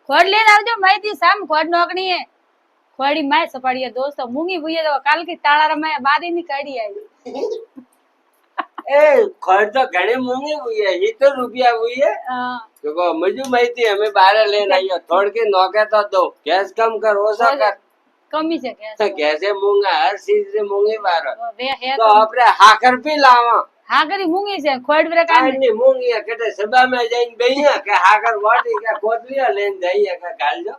ખોડ લઈને આવજો માહિતી સામ ખોડ નોકણી હે ખોડી માય સપાડીએ દોસ્તો મૂંગી ભૂયે તો કાલ की તાળા રમાય બારી ની કાઢી આવી ए खर्च तो घणे मूंगी हुई है ये तो रुपया हुई है હા तो मुझे माहिती है हमें बाहर लेने आई हो थोड़ के नौके तो दो गैस कम कर ओसा कर કમી છે કે तो कैसे मूंगा हर चीज से मूंगी बार વે હે तो अपने हाकर भी लावा હા કરી મૂંગી છે ખોડ રે કાઢ नहीं मूंगी है कहते सभा में जाइन गई है के हाकर वाटी के कोतलिया लेन जाइए के गाल जो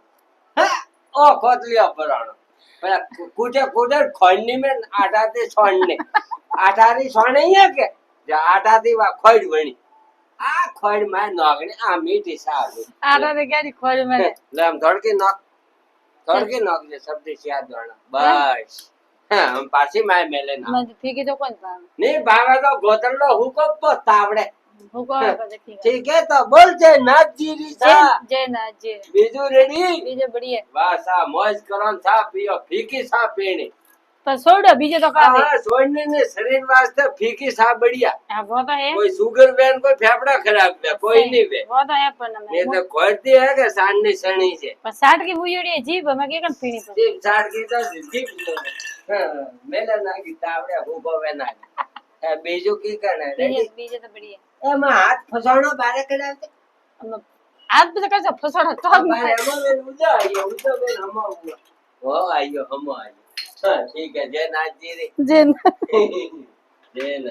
हाँ, ओ कोतलिया पराणो पर कुछ कुछ खोड़नी में आटा ते छोड़ने आटा री छोड़ने ही है के जो आटा थी वा खोड़ बनी आ खोड़ में नौकरी आ मीठी साग આટા રે ક્યાંથી ખોડ મેલે ले हम थोड़ के नौक ले सब दे याद दोना बस हाँ हम पासी माय मेले ना મને ફીકી તો કોણ પાવે नहीं भागा तो गोतल लो हुको तावड़े ભૂકો આવે પછી ઠીક ठीक है तो बोल जय नाथ जीरी सा જય ના જય बीजू रेडी બીજે બઢિયા वाह सा मौज करो सा पियो फीकी सा पीनी પર છોડો બીજે તો કાવે हाँ सोने ने शरीर वास्ते फीकी सा बढ़िया હા વો તો હે कोई शुगर वेन कोई फेफड़ा खराब है कोई नहीं वे વો તો હે પણ ये અમે तो खोलती है के सामने सनी से પણ સાટ की બુયડી જીભ અમે કે કણ પીણી તો जीप साड़ की तो जीप मेले ना की तावड़े हुको वे ना बीजू की करना रेडी બીજે તો બઢિયા ए मैं हाथ फसाणो बारे करा दे આજ બધા કશો ફસોડો તો बारे हम में उजा आइयो उजा में हम हो आइयो हम आइयो हाँ ठीक है जय नाथ जी रे જે जय